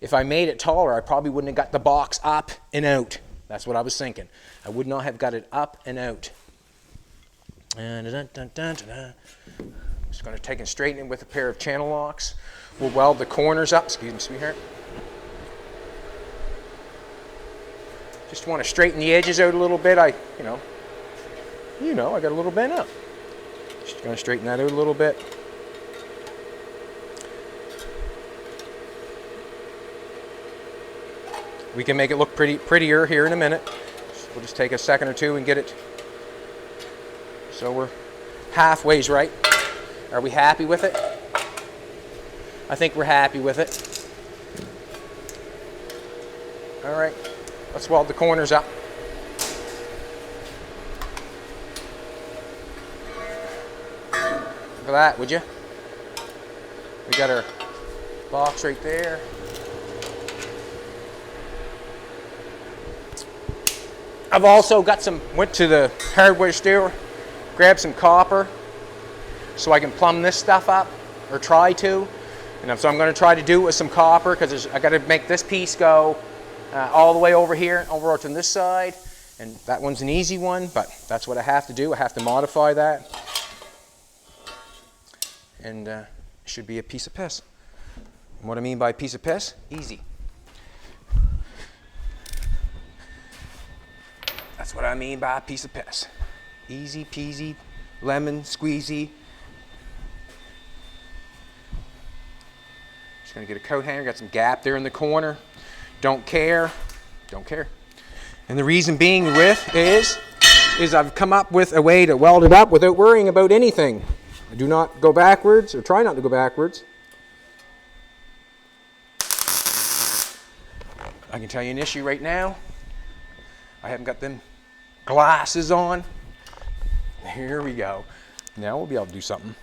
if I made it taller, I probably wouldn't have got the box up and out. That's what I was thinking. I would not have got it up and out. Just going to take and straighten it with a pair of channel locks. We'll weld the corners up. Excuse me, sweetheart. Just want to straighten the edges out a little bit. I got a little bent up. Just going to straighten that out a little bit. We can make it look prettier here in a minute. We'll just take a second or two and get it. So we're halfway right. Are we happy with it? I think we're happy with it. All right, let's weld the corners up. Look at that, would you? We got our box right there. I've also got went to the hardware store, grabbed some copper so I can plumb this stuff up, or try to. And so I'm going to try to do it with some copper because I got to make this piece go all the way over here, over on this side. And that one's an easy one, but that's what I have to do. I have to modify that. And it should be a piece of piss. And what I mean by piece of piss? Easy. That's what I mean by a piece of piss. Easy peasy, lemon squeezy. Just gonna get a coat hanger, got some gap there in the corner. Don't care. And the reason being is I've come up with a way to weld it up without worrying about anything. I do not go backwards, or try not to go backwards. I can tell you an issue right now. I haven't got them glasses on. Here we go. Now we'll be able to do something.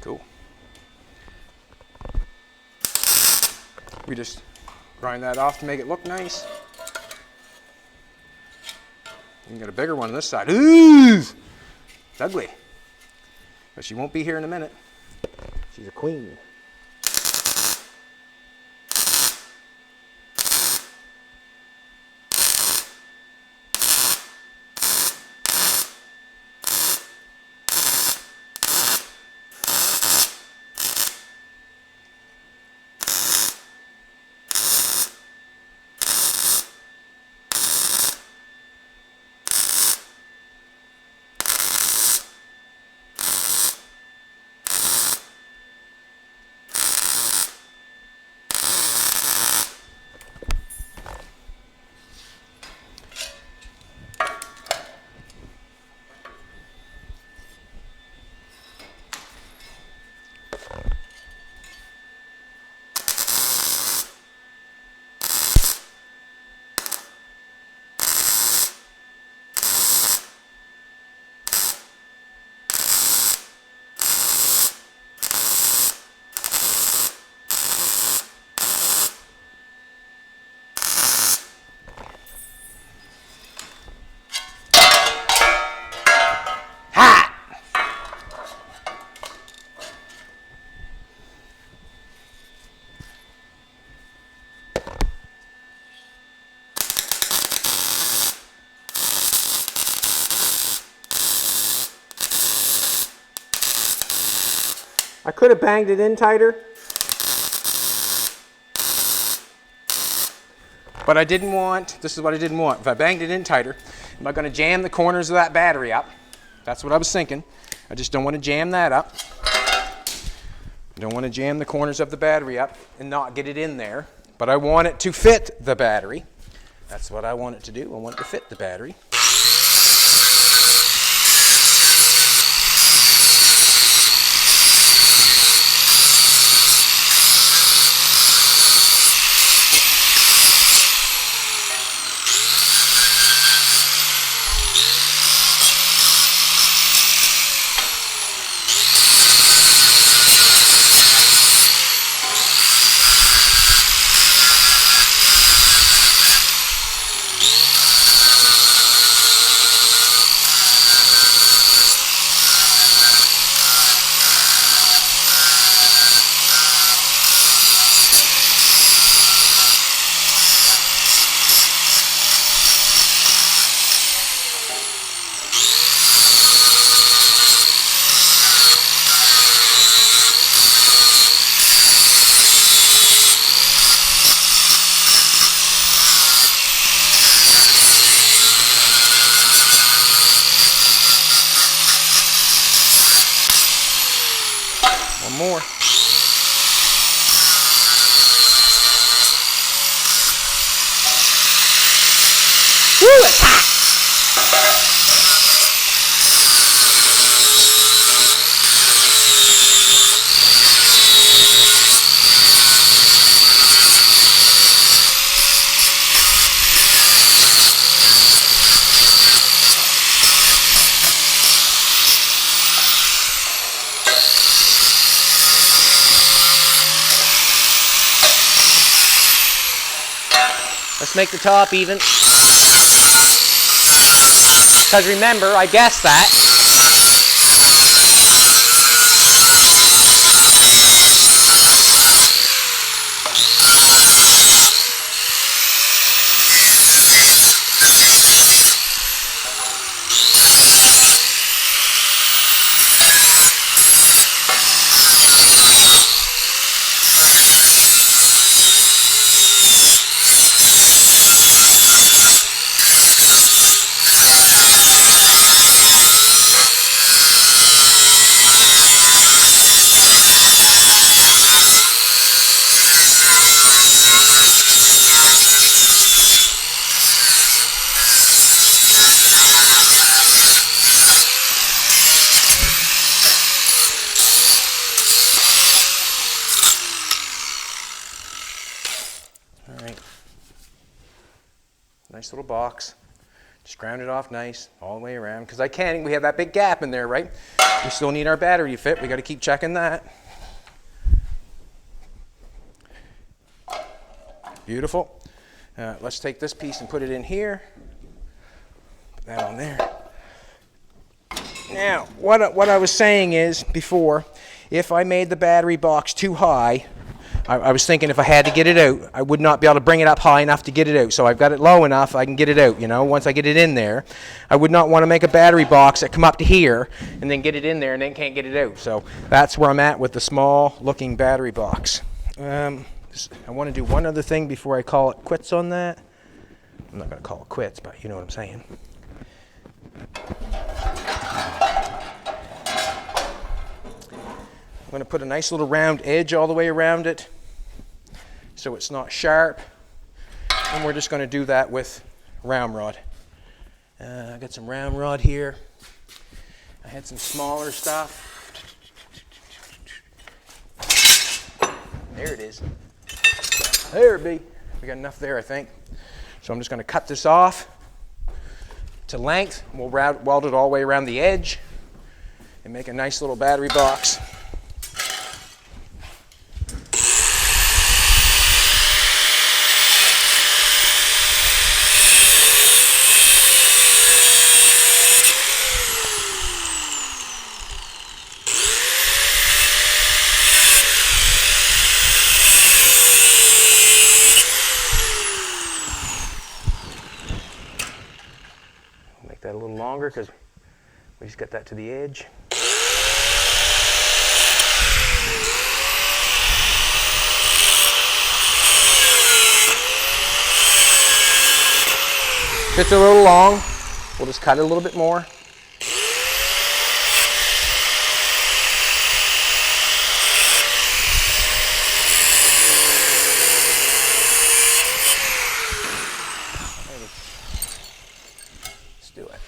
Cool. We just grind that off to make it look nice. You can get a bigger one on this side. Ooh! It's ugly. But she won't be here in a minute. She's a queen. I could have banged it in tighter. But I didn't want, this is what I didn't want. If I banged it in tighter, am I going to jam the corners of that battery up? That's what I was thinking. I just don't want to jam that up. I don't want to jam the corners of the battery up and not get it in there. But I want it to fit the battery. That's what I want it to do. I want it to fit the battery. One more. Woo, it's hot! Let's make the top even. Because remember, I guessed that. Nice little box. Just ground it off nice all the way around. Because we have that big gap in there, right? We still need our battery to fit. We got to keep checking that. Beautiful. Let's take this piece and put it in here. Put that on there. Now, what I was saying is before, if I made the battery box too high, I was thinking if I had to get it out, I would not be able to bring it up high enough to get it out. So I've got it low enough, I can get it out, you know, once I get it in there. I would not want to make a battery box that come up to here and then get it in there and then can't get it out. So that's where I'm at with the small looking battery box. I want to do one other thing before I call it quits on that. I'm not going to call it quits, but you know what I'm saying. I'm going to put a nice little round edge all the way around it so it's not sharp. And we're just going to do that with round rod. I got some round rod here. I had some smaller stuff. There it is. There it be. We got enough there, I think. So I'm just going to cut this off to length. We'll weld it all the way around the edge and make a nice little battery box. That a little longer because we just got that to the edge. If it's a little long, we'll just cut it a little bit more. Do it.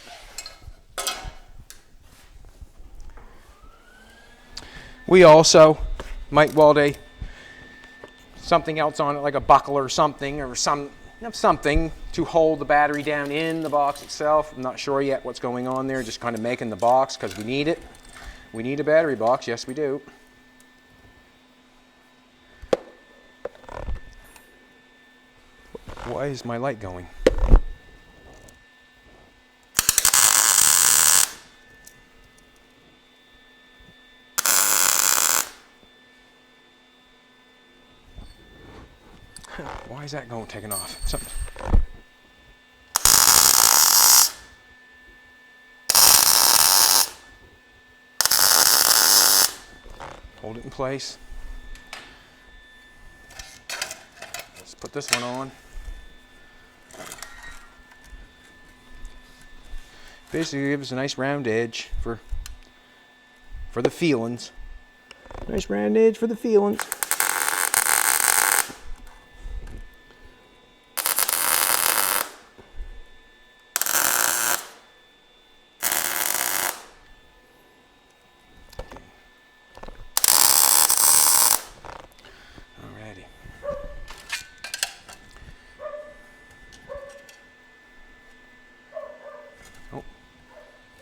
We also might weld something else on it, like a buckle or something to hold the battery down in the box itself. I'm not sure yet what's going on there, just kind of making the box because we need it. We need a battery box, yes we do. Why is my light going? Why is that taking off? Something. Hold it in place. Let's put this one on. Basically gives us a nice round edge for the feelings. Nice round edge for the feelings.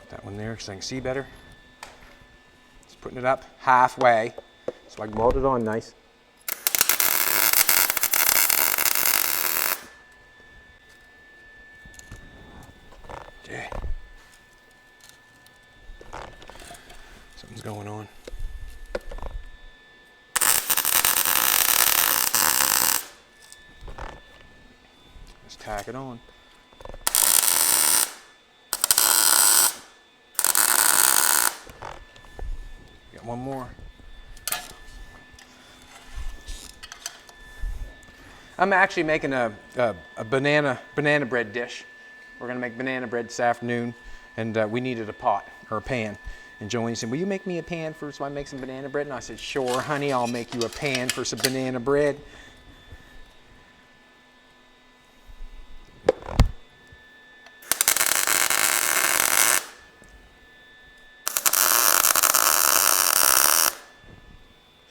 That one there because I can see better. Just putting it up halfway so I can weld it on nice. Okay. Something's going on. Let's tack it on. One more. I'm actually making a banana bread dish. We're gonna make banana bread this afternoon, and we needed a pot or a pan. And Jolene said, "Will you make me a pan first so I make some banana bread?" And I said, "Sure, honey, I'll make you a pan for some banana bread."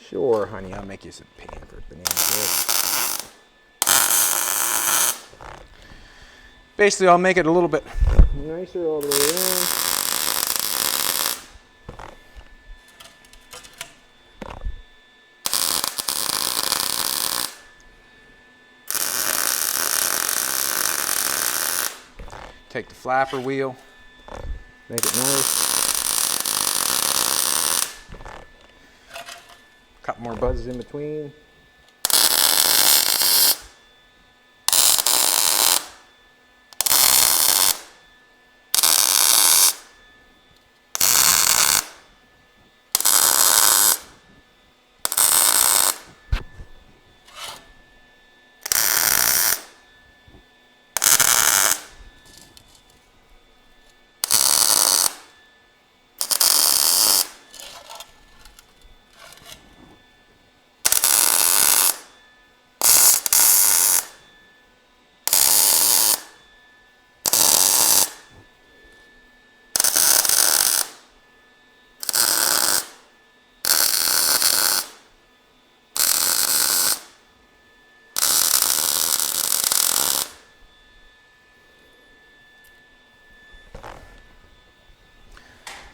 Sure, honey, I'll make you some pan for banana bread. Basically, I'll make it a little bit nicer all the way around. Take the flapper wheel. Make it nice. Couple more buzzes in between.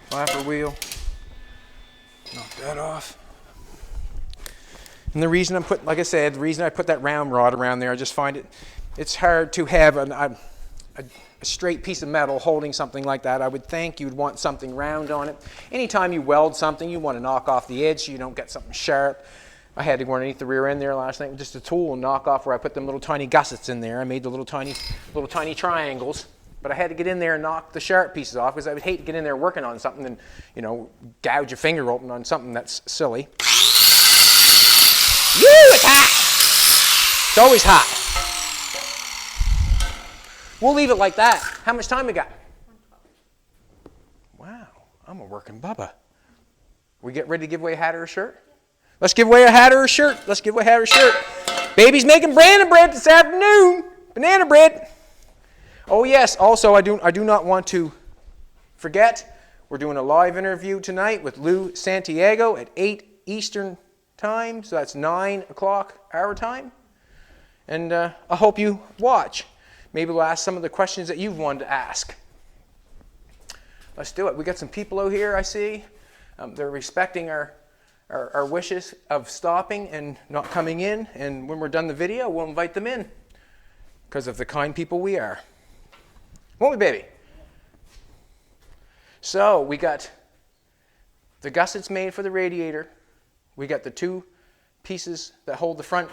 Flapper wheel. Knock that off. And the reason like I said, the reason I put that round rod around there, I just find it's hard to have a straight piece of metal holding something like that. I would think you'd want something round on it. Anytime you weld something, you want to knock off the edge so you don't get something sharp. I had to go underneath the rear end there last night with just a tool and knock off where I put them little tiny gussets in there. I made the little tiny triangles. But I had to get in there and knock the sharp pieces off because I would hate to get in there working on something and, you know, gouge your finger open on something that's silly. It's hot! It's always hot. We'll leave it like that. How much time we got? 1:12. Wow, I'm a working bubba. We get ready to give away a hat or a shirt? Let's give away a hat or a shirt. Let's give away a hat or a shirt. Baby's making banana bread this afternoon. Banana bread. Oh yes, also I do not want to forget, we're doing a live interview tonight with Lou Santiago at 8 Eastern time, so that's 9 o'clock our time. And I hope you watch. Maybe we'll ask some of the questions that you've wanted to ask. Let's do it. We got some people out here I see. They're respecting our wishes of stopping and not coming in, and when we're done the video, we'll invite them in because of the kind people we are. Won't we, baby? So we got the gussets made for the radiator. We got the 2 pieces that hold the front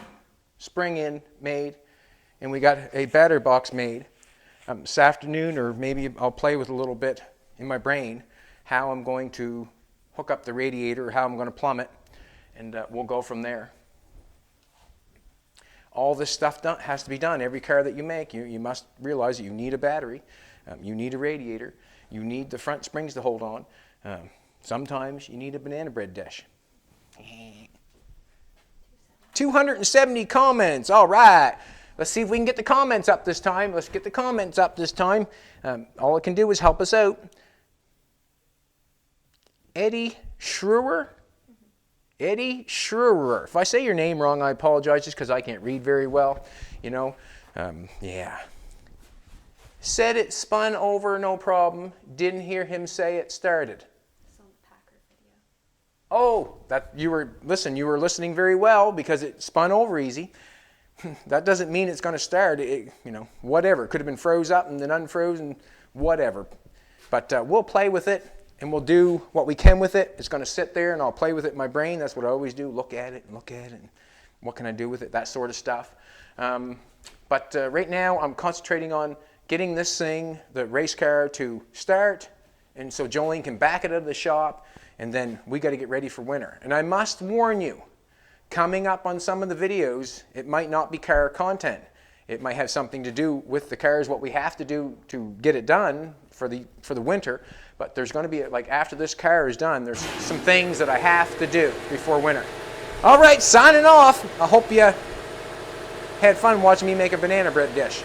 spring in made. And we got a batter box made. This afternoon, or maybe I'll play with a little bit in my brain, how I'm going to hook up the radiator, or how I'm going to plumb it. And we'll go from there. All this stuff has to be done. Every car that you make, you must realize that you need a battery, you need a radiator, you need the front springs to hold on. Sometimes you need a banana bread dish. 270 comments. All right. Let's see if we can get the comments up this time. Let's get the comments up this time. All it can do is help us out. Eddie Schrewer. Eddie Schrewer. If I say your name wrong, I apologize just because I can't read very well. You know, yeah. Said it spun over, no problem. Didn't hear him say it started. It's on the Packard video. Oh, you were listening very well because it spun over easy. That doesn't mean it's going to start. Whatever. It could have been froze up and then unfrozen, whatever. But we'll play with it. And we'll do what we can with it. It's going to sit there, and I'll play with it in my brain. That's what I always do, look at it, and what can I do with it, that sort of stuff. But right now, I'm concentrating on getting this thing, the race car, to start, and so Jolene can back it out of the shop, and then we got to get ready for winter. And I must warn you, coming up on some of the videos, it might not be car content. It might have something to do with the cars, what we have to do to get it done for the winter. But there's going to be, like, after this car is done, there's some things that I have to do before winter. All right, signing off. I hope you had fun watching me make a banana bread dish.